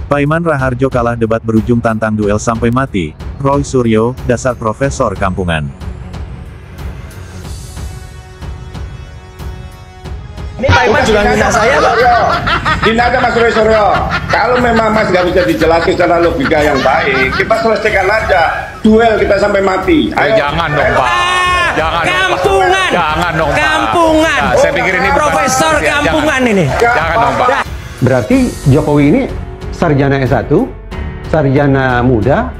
Paiman Raharjo kalah debat berujung tantang duel sampai mati. Roy Suryo, dasar profesor kampungan. Ini Paiman juga ngina saya, Pak. Gini aja Mas Roy Suryo. Kalau memang Mas nggak bisa dijelaskan secara logika yang baik, kita selesaikan aja. Duel kita sampai mati. Ayo, jangan dong, Pak. Jangan Kampungan. Dong, Pak. Jangan dong, Pak. Kampungan. Nah, saya pikir ini profesor bukan, kampungan jangan. ini. Jangan dong, Pak. Berarti Jokowi ini sarjana S1, sarjana muda,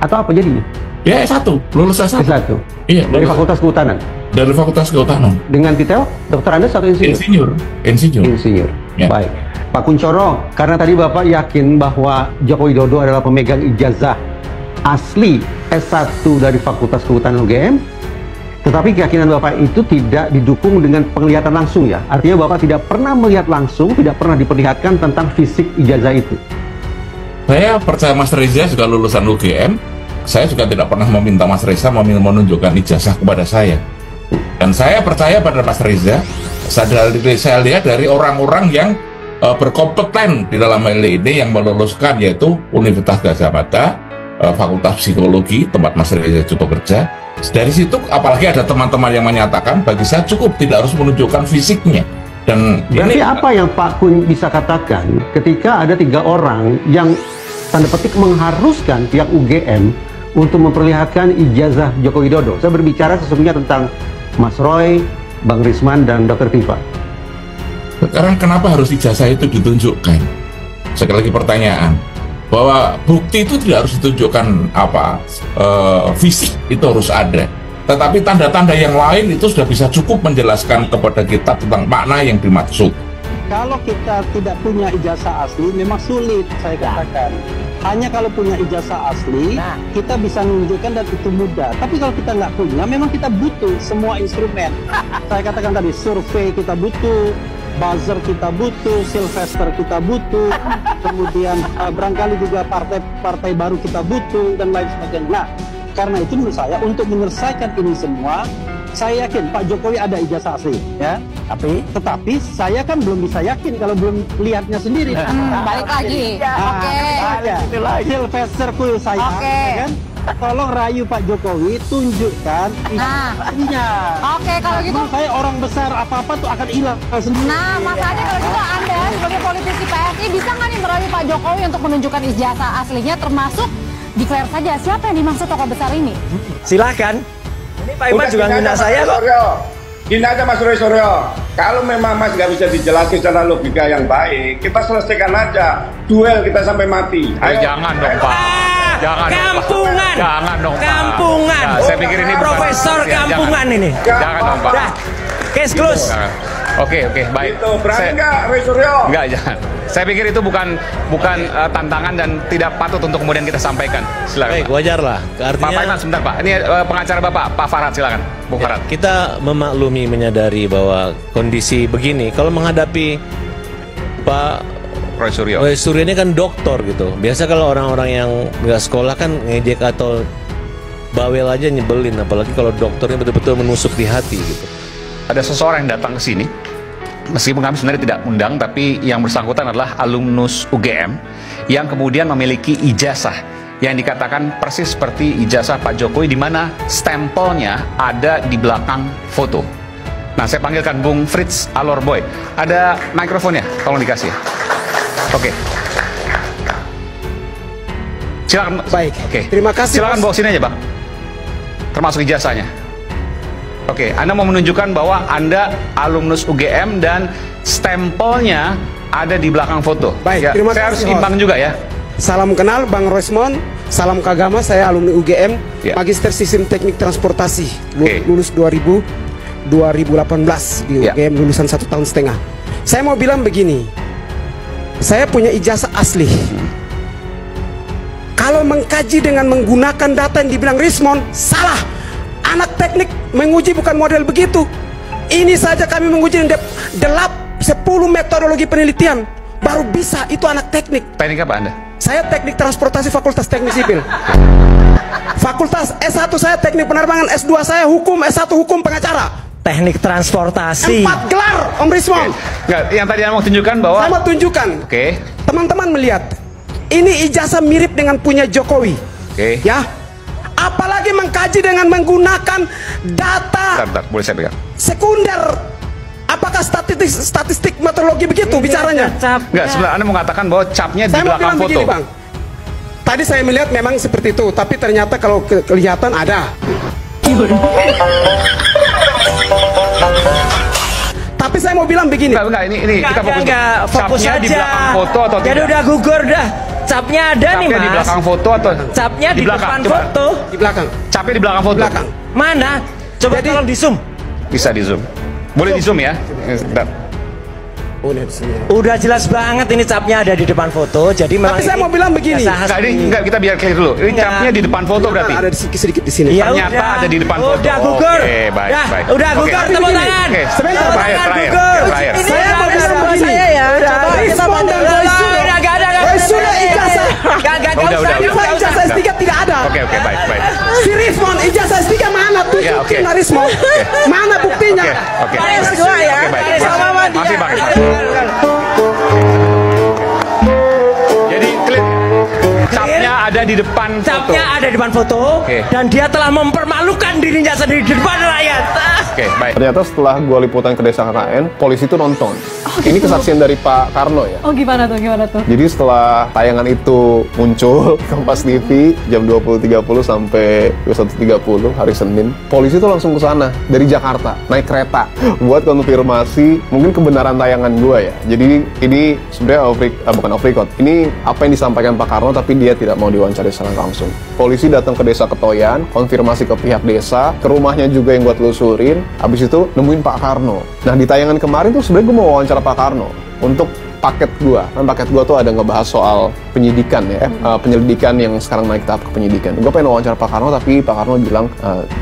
atau apa jadinya? Ya S1, lulus S1. S1? Iya, dari lulus. Fakultas Kehutanan? Dari Fakultas Kehutanan. Dengan titel Dokter Andes atau insinyur? Insinyur. Ya. Baik. Pak Kunchoro, karena tadi Bapak yakin bahwa Joko Widodo adalah pemegang ijazah asli S1 dari Fakultas Kehutanan UGM, tetapi keyakinan Bapak itu tidak didukung dengan penglihatan langsung ya? Artinya Bapak tidak pernah melihat langsung, tidak pernah diperlihatkan tentang fisik ijazah itu? Saya percaya Mas Reza juga lulusan UGM. Saya juga tidak pernah meminta Mas Reza menunjukkan ijazah kepada saya. Dan saya percaya pada Mas Reza. Saya lihat dari orang-orang yang berkompeten di dalam hal ini yang meluluskan, yaitu Universitas Gadjah Mada, Fakultas Psikologi tempat Mas Reza juga bekerja. Dari situ apalagi ada teman-teman yang menyatakan bagi saya cukup, tidak harus menunjukkan fisiknya. Dan berarti apa yang Pak Kun bisa katakan ketika ada 3 orang yang tanda petik mengharuskan pihak UGM untuk memperlihatkan ijazah Joko Widodo? Saya berbicara sesungguhnya tentang Mas Roy, Bang Risman, dan Dr. Tifa. Sekarang kenapa harus ijazah itu ditunjukkan? Sekali lagi pertanyaan, bahwa bukti itu tidak harus ditunjukkan fisik itu harus ada. Tetapi tanda-tanda yang lain itu sudah bisa cukup menjelaskan kepada kita tentang makna yang dimaksud. Kalau kita tidak punya ijazah asli, memang sulit saya katakan. Hanya kalau punya ijazah asli, kita bisa menunjukkan dan itu mudah. Tapi kalau kita nggak punya, memang kita butuh semua instrumen. Saya katakan tadi, survei kita butuh, buzzer kita butuh, Sylvester kita butuh, kemudian barangkali juga partai baru kita butuh, dan lain sebagainya. Nah, karena itu menurut saya, untuk menyelesaikan ini semua, saya yakin Pak Jokowi ada ijazah asli, ya. Tetapi saya kan belum bisa yakin kalau belum lihatnya sendiri. Balik lagi. Sylvester Kul saya, ya kan? Tolong rayu Pak Jokowi, tunjukkan isinya. Oke, kalau gitu. Menurut saya orang besar apa-apa tuh akan hilang sendiri. Nah, makanya kalau gitu Anda sebagai politisi PSI bisa nggak nih merayu Pak Jokowi untuk menunjukkan ijazah aslinya, termasuk declare saja siapa yang dimaksud tokoh besar ini? Silakan. Ini Paiman juga ngina saya kok. Gini aja Mas Roy Suryo. Kalau memang Mas nggak bisa dijelaskan secara logika yang baik, kita selesaikan aja. Duel kita sampai mati. Ayo, jangan dong, Pak. Jangan Kampungan. Dong, Jangan dong, Pak. Kampungan. Nah, saya pikir ini profesor kampungan ini. Jangan dong, Pak. Dah. Case close. Oke, baik. Itu berani nggak, Roy Suryo? Enggak, jangan. Saya pikir itu bukan tantangan dan tidak patut untuk kemudian kita sampaikan. Silakan. Baik, wajar lah. Pak Artinya Paiman, sebentar Pak. Ini pengacara Bapak, Pak Farhad, silakan. Bung Farhad. kita memaklumi, menyadari bahwa kondisi begini, kalau menghadapi Pak Roy Suryo. Roy Suryo ini kan doktor gitu. Biasa kalau orang-orang yang nggak sekolah kan ngejek atau bawel aja nyebelin, apalagi kalau dokternya betul-betul menusuk di hati gitu. Ada seseorang yang datang ke sini, meskipun kami sebenarnya tidak undang, tapi yang bersangkutan adalah alumnus UGM yang kemudian memiliki ijazah yang dikatakan persis seperti ijazah Pak Jokowi, di mana stempelnya ada di belakang foto. Nah, saya panggilkan Bung Fritz Alorboy. Ada mikrofonnya, tolong dikasih. Oke. Silakan. Baik. Oke. Terima kasih. Silakan bawa sini aja, Bang. Termasuk ijazahnya. Oke, Anda mau menunjukkan bahwa Anda alumnus UGM dan stempelnya ada di belakang foto. Baik, ya, terima saya kasih, harus imbang juga ya. Salam kenal Bang Rosmon, salam kagama, saya alumni UGM, Magister Sistem Teknik Transportasi, lulus 2018 di UGM, lulusan 1,5 tahun. Saya mau bilang begini, saya punya ijazah asli. Kalau mengkaji dengan menggunakan data yang dibilang Rismon, salah. Anak teknik menguji bukan model begitu. Ini saja kami menguji 10 metodologi penelitian, baru bisa itu anak teknik. Teknik apa Anda? Saya teknik transportasi, Fakultas Teknik Sipil. Fakultas S1 saya teknik penerbangan, S2 saya hukum, S1 hukum pengacara. Teknik transportasi. 4 gelar, Om Rismon. Enggak, yang tadi Anda mau tunjukkan bahwa... Saya mau tunjukkan. Oke. Teman-teman melihat, ini ijazah mirip dengan punya Jokowi. Oke. Ya. Apalagi mengkaji dengan menggunakan data Bentar, boleh saya pegang? sekunder. Apakah statistik meteorologi begitu bicaranya? Enggak, sebenarnya Anda mengatakan bahwa capnya di Saya mau belakang bilang foto. begini, Bang. Tadi saya melihat memang seperti itu, tapi ternyata kalau kelihatan ada. Tapi saya mau bilang begini. Enggak, ini kita fokus. fokus Capnya aja. di belakang foto atau Jadi tidak? udah gugur dah. Capnya ada nih, Capnya Mas. di belakang foto atau Capnya di belakang? depan Coba. foto. Di belakang. Capnya di belakang foto. Belakang. Mana? Coba tolong di zoom. Bisa di zoom. Boleh di zoom ya? Bentar. Udah jelas banget ini capnya ada di depan foto. Jadi memang Tapi saya ini mau bilang begini. ijazah Enggak, asli. enggak, kita biar clear dulu. Ini capnya di depan foto berarti. Ada sedikit di sini. Ya Ternyata udah. ada di depan foto. Udah gugur. Oke, baik, Udah, baik. Udah Oke. gugur, Tapi tepuk begini. tangan. Oke, Sebentar, Tepuk terakhir, tangan, terakhir, gugur. terakhir. Ini Saya mau ada bilang sama begini. saya ya. Coba Respon dan Udah, voice sudah. nggak ada. Voice sudah ijazah. Gak Udah, usah. Ijazah S3 tidak ada. Oke, baik, baik. Si Rismon ijazah S3 mana? Ya, oke. Tunjukin Rismon. Mana buktinya? Oke. Baris dua ya. Oke, baik. Baris sama Mama dia. Masih, Bang. Jadi clear. Capnya ada di depan foto. Capnya ada di depan foto. Oke. Dan dia telah mempermalukan dirinya sendiri di depan rakyat. Oke, baik. Ternyata setelah gua liputan ke desa KKN, polisi itu nonton. Ini kesaksian dari Pak Karno ya. Oh gimana tuh, gimana tuh? Jadi setelah tayangan itu muncul Kompas TV jam 20.30 sampai 21.30 hari Senin, polisi itu langsung ke sana dari Jakarta naik kereta buat konfirmasi mungkin kebenaran tayangan gua ya. Jadi ini sebenarnya bukan off record. Ini apa yang disampaikan Pak Karno tapi dia tidak mau diwawancara secara langsung. Polisi datang ke desa Ketoyan, konfirmasi ke pihak desa, ke rumahnya juga yang gua telusurin, habis itu nemuin Pak Karno. Nah di tayangan kemarin tuh sebenarnya gua mau wawancara Pak Karno untuk paket gua. Kan paket gua tuh ada ngebahas soal penyidikan ya, penyelidikan yang sekarang naik tahap ke penyidikan. Gua pengen wawancara Pak Karno tapi Pak Karno bilang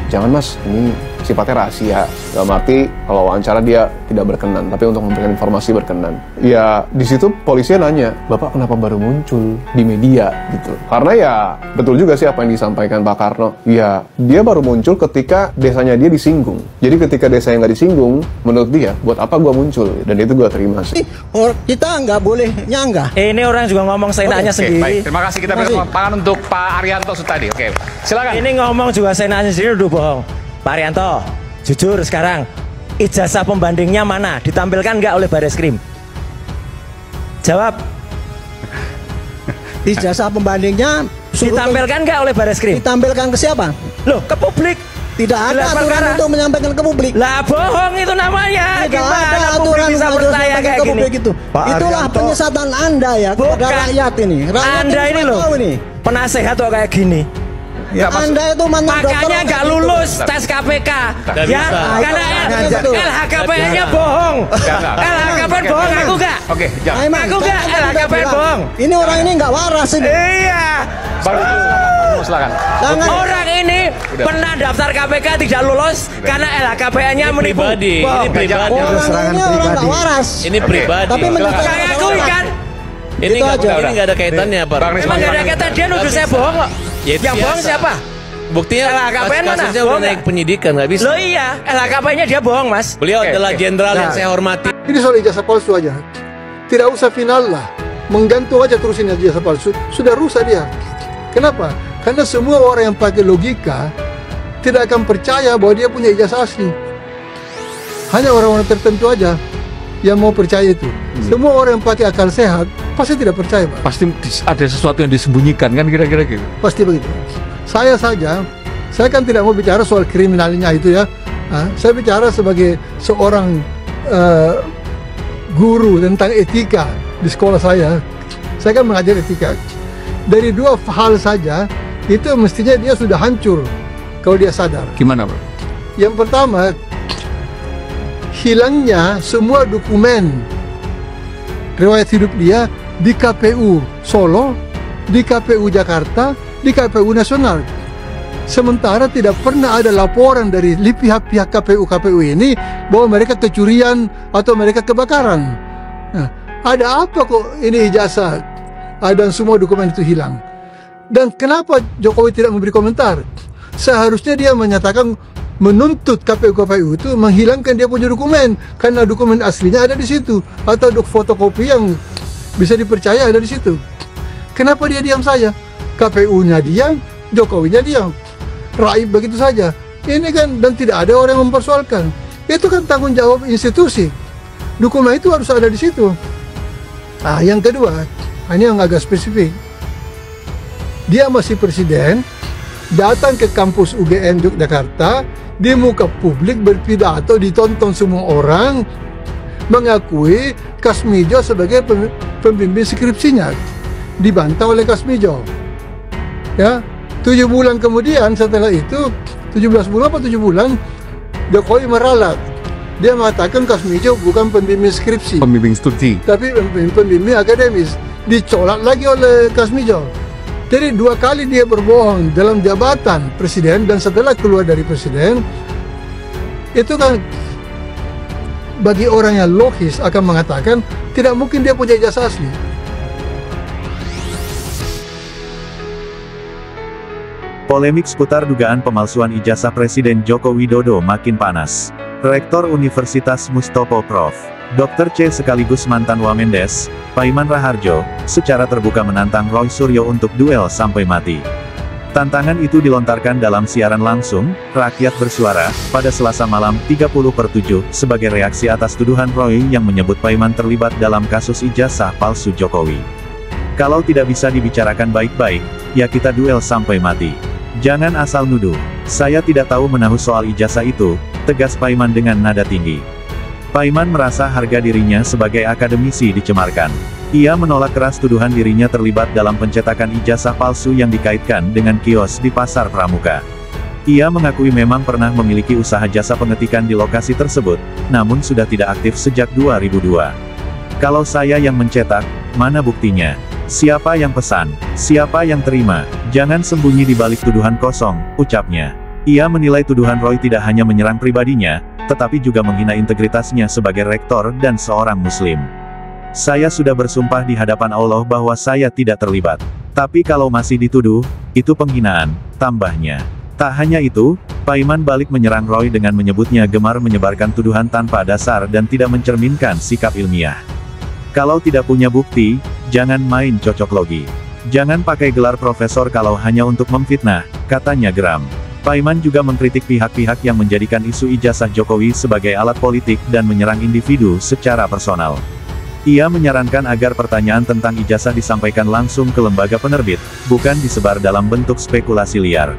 jangan Mas, ini sifatnya rahasia. Dalam arti kalau wawancara dia tidak berkenan, tapi untuk memberikan informasi berkenan. Ya di situ polisinya nanya, Bapak kenapa baru muncul di media gitu? Karena ya betul juga sih apa yang disampaikan Pak Karno. Ya dia baru muncul ketika desanya dia disinggung. Jadi ketika desanya nggak disinggung, menurut dia buat apa gua muncul? Dan itu gua terima sih. Kita nggak boleh nyanggah. Ini orang juga ngomong seenaknya Oke, sendiri. baik. Terima kasih kita berikan tangan untuk Pak Arianto Sutadi. Oke, silakan. Ini ngomong juga seenaknya sendiri udah bohong. Pak Arianto, jujur sekarang, ijazah pembandingnya mana? Ditampilkan nggak oleh Bareskrim? Jawab. Ijazah pembandingnya Ditampilkan nggak oleh Bareskrim? ditampilkan ke siapa? Loh, ke publik. Tidak ada Gelar aturan perkara. untuk menyampaikan ke publik. Lah bohong itu namanya. Tidak Gimana ada publik aturan bisa untuk percaya menyampaikan kayak ke gini? publik itu. Itulah penyesatan Anda ya kepada Bukan. rakyat ini. Rakyat Anda ini nggak loh, tahu ini. penasehat kok kayak gini. Ya, Anda itu mantan dokter. Makanya nggak lulus tes KPK ya, karena LHKPN-nya bohong. LHKPN bohong, aku nggak. Oke, jangan. Aku nggak, LHKPN bohong. Ini orang ini nggak waras ini. Iya. Baru silakan. Orang ini pernah daftar KPK tidak lulus karena LHKPN-nya menipu. Pribadi, Bohong. ini pribadi. Orang ini orang nggak waras. Ini pribadi. Tapi menyatakan Saya akui kan. Ini Itu nggak aja. ini nggak ada kaitannya, Pak. Emang nggak ada kata dia nuduh saya bohong kok. Ya, itu Yang bohong biasa. siapa? Buktinya LHKPN mana? kasusnya Bohong udah naik nggak? penyidikan, nggak bisa. Loh iya, LHKPN-nya dia bohong, Mas. Beliau adalah jenderal yang saya hormati. Ini soal ijazah palsu aja. Tidak usah final lah. Menggantung aja terusin ijazah palsu. Sudah rusak dia. Kenapa? Karena semua orang yang pakai logika tidak akan percaya bahwa dia punya ijazah asli. Hanya orang-orang tertentu aja yang mau percaya itu. Semua orang yang pakai akal sehat pasti tidak percaya, Pak. Pasti ada sesuatu yang disembunyikan kan kira-kira gitu. Pasti begitu. Saya saja, saya kan tidak mau bicara soal kriminalnya itu ya. Saya bicara sebagai seorang guru tentang etika di sekolah saya. Saya kan mengajar etika. Dari dua hal saja, itu mestinya dia sudah hancur kalau dia sadar. Gimana, Bro? Yang pertama, hilangnya semua dokumen riwayat hidup dia di KPU Solo, di KPU Jakarta, di KPU Nasional. Sementara tidak pernah ada laporan dari pihak-pihak KPU ini bahwa mereka kecurian atau mereka kebakaran. Nah, ada apa kok ini ijazah dan semua dokumen itu hilang? Dan kenapa Jokowi tidak memberi komentar? Seharusnya dia menyatakan menuntut KPU itu menghilangkan dia punya dokumen karena dokumen aslinya ada di situ atau fotokopi yang bisa dipercaya ada di situ. Kenapa dia diam saja? KPU-nya diam, Jokowinya diam. Raib begitu saja. Ini kan, dan tidak ada orang yang mempersoalkan. Itu kan tanggung jawab institusi. Dokumen itu harus ada di situ. Nah, yang kedua, ini yang agak spesifik. Dia masih presiden, datang ke kampus UGM Yogyakarta, di muka publik berpidato, ditonton semua orang, mengakui Kasmijo sebagai pembimbing skripsinya. Dibantah oleh Kasmijo. Ya, 7 bulan kemudian setelah itu, 17 bulan atau 7 bulan, Jokowi meralat. Dia mengatakan Kasmijo bukan pembimbing skripsi, Pembimbing studi. tapi pembimbing akademis. Dicolak lagi oleh Kasmijo. Jadi 2 kali dia berbohong dalam jabatan presiden dan setelah keluar dari presiden. Itu kan bagi orang yang logis akan mengatakan tidak mungkin dia punya ijazah asli. Polemik seputar dugaan pemalsuan ijazah Presiden Joko Widodo makin panas. Rektor Universitas Mustopo Prof. Dr. C sekaligus mantan Wamendes, Paiman Raharjo, secara terbuka menantang Roy Suryo untuk duel sampai mati. Tantangan itu dilontarkan dalam siaran langsung, Rakyat Bersuara, pada Selasa malam 30/7, sebagai reaksi atas tuduhan Roy yang menyebut Paiman terlibat dalam kasus ijazah palsu Jokowi. Kalau tidak bisa dibicarakan baik-baik, ya kita duel sampai mati. Jangan asal nuduh. Saya tidak tahu menahu soal ijazah itu, tegas Paiman dengan nada tinggi. Paiman merasa harga dirinya sebagai akademisi dicemarkan. Ia menolak keras tuduhan dirinya terlibat dalam pencetakan ijazah palsu yang dikaitkan dengan kios di Pasar Pramuka. Ia mengakui memang pernah memiliki usaha jasa pengetikan di lokasi tersebut, namun sudah tidak aktif sejak 2002. Kalau saya yang mencetak, mana buktinya? Siapa yang pesan? Siapa yang terima? Jangan sembunyi di balik tuduhan kosong, ucapnya. Ia menilai tuduhan Roy tidak hanya menyerang pribadinya, tetapi juga menghina integritasnya sebagai rektor dan seorang muslim. Saya sudah bersumpah di hadapan Allah bahwa saya tidak terlibat. Tapi kalau masih dituduh, itu penghinaan, tambahnya. Tak hanya itu, Paiman balik menyerang Roy dengan menyebutnya gemar menyebarkan tuduhan tanpa dasar dan tidak mencerminkan sikap ilmiah. Kalau tidak punya bukti, jangan main cocok logi. Jangan pakai gelar profesor kalau hanya untuk memfitnah, katanya geram. Paiman juga mengkritik pihak-pihak yang menjadikan isu ijazah Jokowi sebagai alat politik dan menyerang individu secara personal. Ia menyarankan agar pertanyaan tentang ijazah disampaikan langsung ke lembaga penerbit, bukan disebar dalam bentuk spekulasi liar.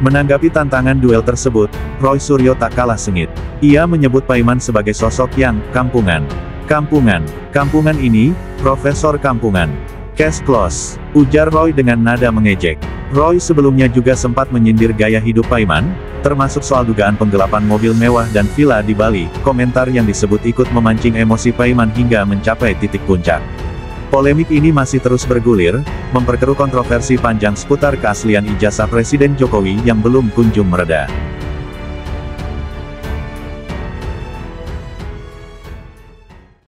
Menanggapi tantangan duel tersebut, Roy Suryo tak kalah sengit. Ia menyebut Paiman sebagai sosok yang kampungan. Kampungan ini, Profesor Kampungan. Case close, ujar Roy dengan nada mengejek. Roy sebelumnya juga sempat menyindir gaya hidup Paiman, termasuk soal dugaan penggelapan mobil mewah dan villa di Bali, komentar yang disebut ikut memancing emosi Paiman hingga mencapai titik puncak. Polemik ini masih terus bergulir, memperkeruh kontroversi panjang seputar keaslian ijazah Presiden Jokowi yang belum kunjung mereda.